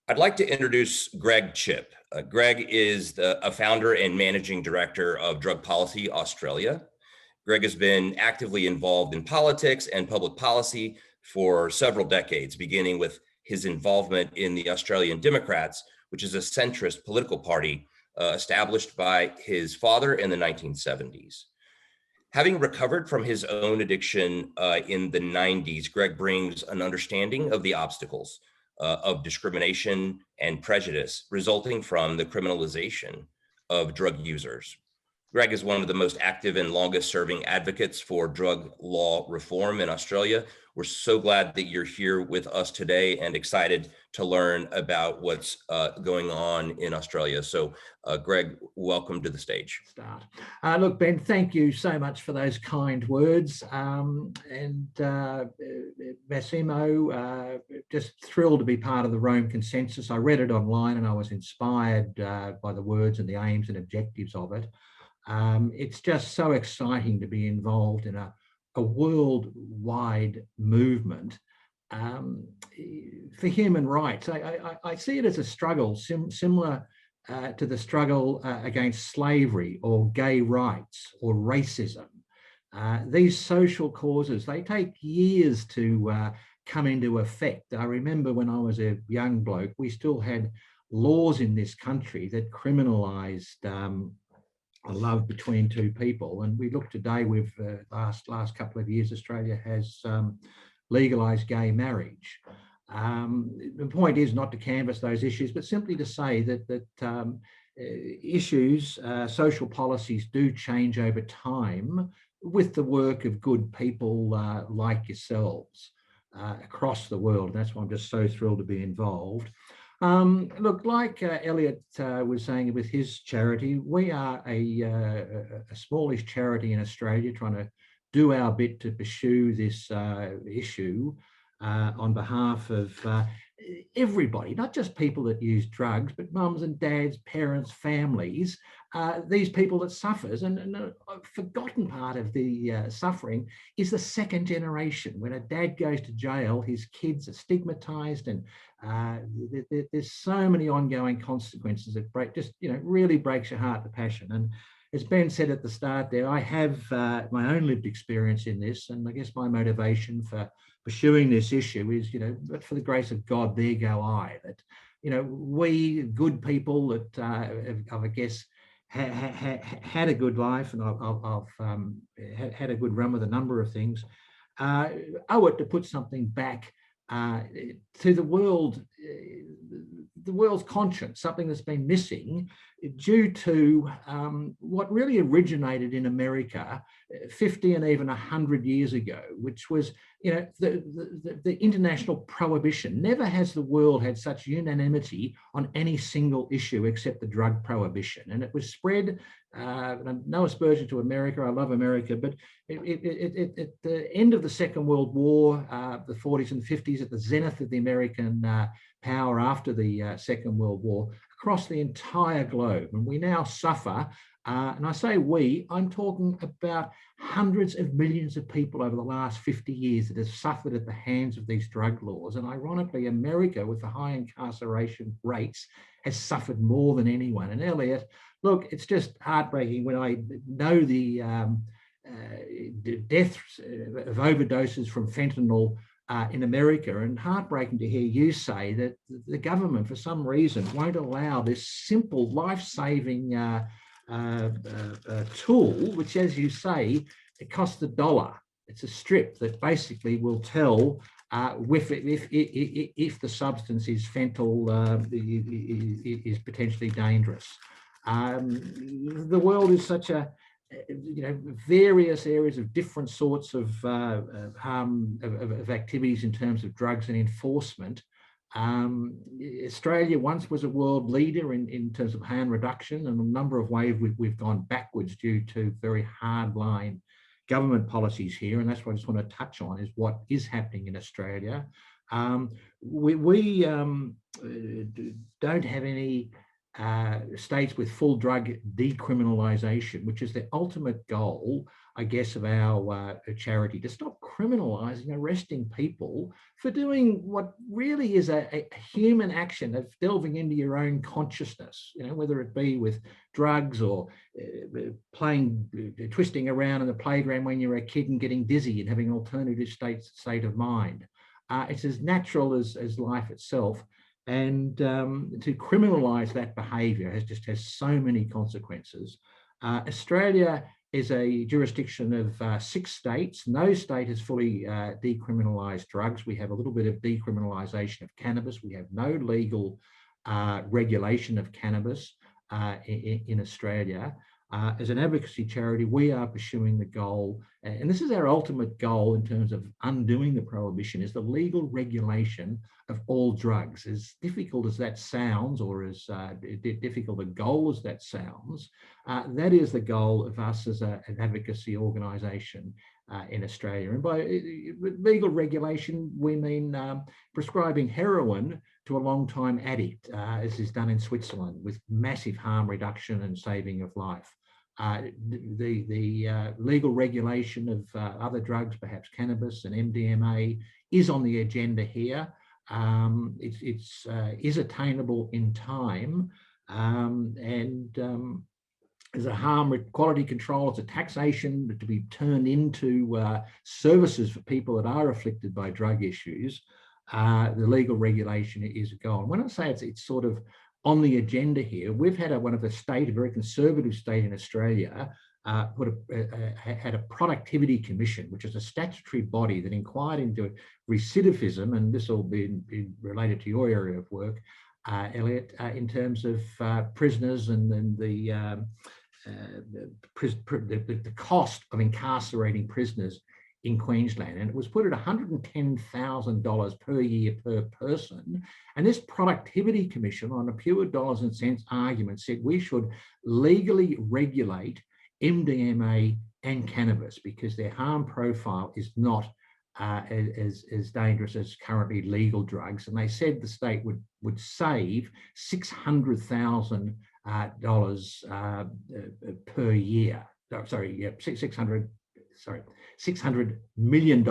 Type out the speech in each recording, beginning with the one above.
I'd like to introduce Greg Chipp. Greg is a founder and managing director of Drug Policy Australia. Greg has been actively involved in politics and public policy for several decades, beginning with his involvement in the Australian Democrats, which is a centrist political party established by his father in the 1970s. Having recovered from his own addiction in the 90s, Greg brings an understanding of the obstacles of discrimination and prejudice resulting from the criminalisation of drug users. Greg is one of the most active and longest serving advocates for drug law reform in Australia. We're so glad that you're here with us today and excited to learn about what's going on in Australia. So Greg, welcome to the stage. Look, Ben, thank you so much for those kind words. Massimo, just thrilled to be part of the Rome Consensus. I read it online and I was inspired by the words and the aims and objectives of it. It's just so exciting to be involved in a worldwide movement for human rights. I see it as a struggle similar to the struggle against slavery or gay rights or racism. These social causes, they take years to come into effect. I remember when I was a young bloke, we still had laws in this country that criminalised a love between two people, and we look today with last couple of years, Australia has legalised gay marriage. The point is not to canvass those issues, but simply to say that issues, social policies do change over time with the work of good people like yourselves across the world. And that's why I'm just so thrilled to be involved. Look, like Elliot was saying with his charity, we are a smallish charity in Australia trying to do our bit to pursue this issue on behalf of everybody, not just people that use drugs, but mums and dads, parents, families, these people that suffers. And a forgotten part of the suffering is the second generation. When a dad goes to jail, his kids are stigmatized, and there's so many ongoing consequences that really breaks your heart, the passion. And as Ben said at the start there, I have my own lived experience in this, and I guess my motivation for pursuing this issue is, but for the grace of God, there go I. That, we good people that I guess had a good life, and I've had a good run with a number of things, owe it to put something back to the world's conscience, something that's been missing due to what really originated in America 50 and even 100 years ago, which was, the international prohibition. Never has the world had such unanimity on any single issue except the drug prohibition. And it was spread, no aspersion to America, I love America, but at the end of the Second World War, the 40s and 50s, at the zenith of the American power after the Second World War, across the entire globe. And we now suffer, and I say we, I'm talking about hundreds of millions of people over the last 50 years that have suffered at the hands of these drug laws. And ironically, America, with the high incarceration rates, has suffered more than anyone. And Elliot, look, it's just heartbreaking when I know the deaths of overdoses from fentanyl in America, and heartbreaking to hear you say that the government, for some reason, won't allow this simple life-saving tool, which, as you say, it costs $1. It's a strip that basically will tell if the substance is fentanyl, is potentially dangerous. The world is such a various areas of different sorts of activities in terms of drugs and enforcement. Australia once was a world leader in terms of harm reduction, and a number of ways we've gone backwards due to very hardline government policies here, and that's what I just want to touch on, is what is happening in Australia. We don't have any states with full drug decriminalisation, which is the ultimate goal, I guess, of our charity, to stop criminalising, arresting people for doing what really is a human action of delving into your own consciousness, whether it be with drugs or twisting around in the playground when you're a kid and getting dizzy and having an alternative state of mind. It's as natural as life itself. And to criminalise that behaviour has so many consequences. Australia is a jurisdiction of 6 states. No state has fully decriminalised drugs. We have a little bit of decriminalisation of cannabis. We have no legal regulation of cannabis in Australia. As an advocacy charity, we are pursuing the goal, and this is our ultimate goal in terms of undoing the prohibition, is the legal regulation of all drugs. As difficult as that sounds, or as difficult a goal as that sounds, that is the goal of us as an advocacy organisation in Australia. And by legal regulation, we mean prescribing heroin to a long-time addict, as is done in Switzerland, with massive harm reduction and saving of life. The legal regulation of other drugs, perhaps cannabis and MDMA, is on the agenda here. It is attainable in time, and as a harm quality control, it's a taxation to be turned into services for people that are afflicted by drug issues. The legal regulation is a goal. And when I say it's sort of on the agenda here, we've had a very conservative state in Australia, had a productivity commission, which is a statutory body that inquired into recidivism, and this will be related to your area of work, Elliot, in terms of prisoners and the cost of incarcerating prisoners in Queensland, and it was put at $110,000 per year per person. And this productivity commission, on a pure dollars and cents argument, said we should legally regulate MDMA and cannabis because their harm profile is not as dangerous as currently legal drugs. And they said the state would save $600,000 per year. $600 million,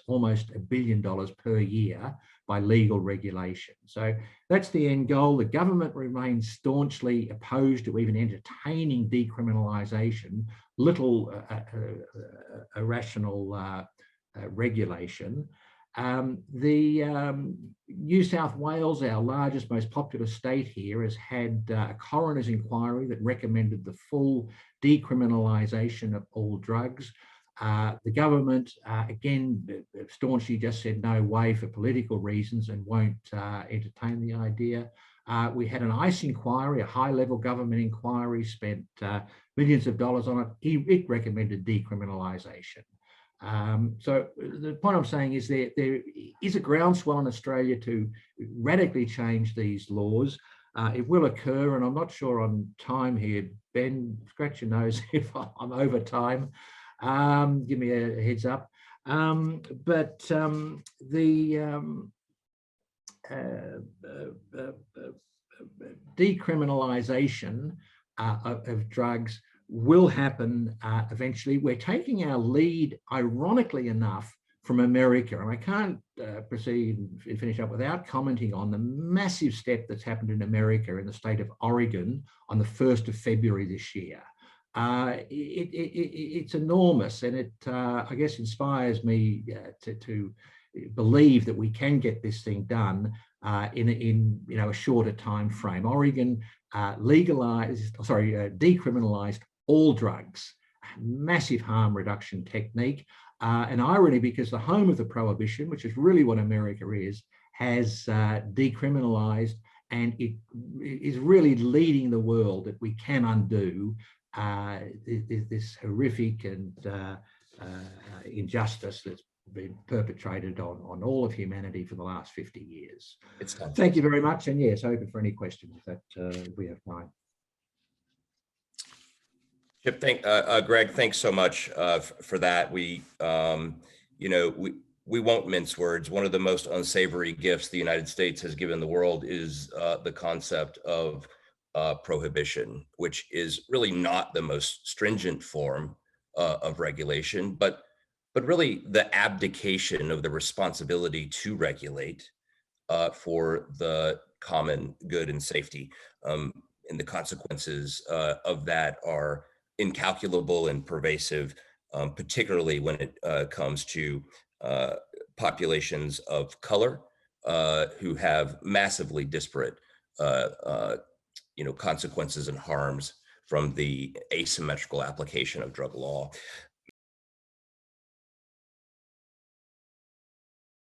almost $1 billion per year by legal regulation. So that's the end goal. The government remains staunchly opposed to even entertaining decriminalisation, little irrational regulation. New South Wales, our largest, most populous state here, has had a coroner's inquiry that recommended the full decriminalisation of all drugs. The government, again, staunchly just said no way for political reasons and won't entertain the idea. We had an ICE inquiry, a high-level government inquiry, spent millions of dollars on it. It recommended decriminalisation. So the point I'm saying is there is a groundswell in Australia to radically change these laws. It will occur, and I'm not sure on time here. Ben, scratch your nose if I'm over time. Give me a heads up. But the decriminalisation of drugs will happen eventually. We're taking our lead, ironically enough, from America. And I can't proceed and finish up without commenting on the massive step that's happened in America in the state of Oregon on the 1st of February this year. It's enormous, and it, I guess, inspires me to believe that we can get this thing done in a shorter time frame. Oregon decriminalised all drugs, massive harm reduction technique. An irony, because the home of the prohibition, which is really what America is, has decriminalised, and it is really leading the world that we can undo this horrific and injustice that's been perpetrated on all of humanity for the last 50 years. Thank you very much. And yes, open for any questions if we have time. Chipp, Greg, thanks so much for that. We won't mince words. One of the most unsavory gifts the United States has given the world is the concept of prohibition, which is really not the most stringent form of regulation, but really the abdication of the responsibility to regulate for the common good and safety. And the consequences of that are incalculable and pervasive, particularly when it comes to uh, populations of color who have massively disparate uh, uh, consequences and harms from the asymmetrical application of drug law.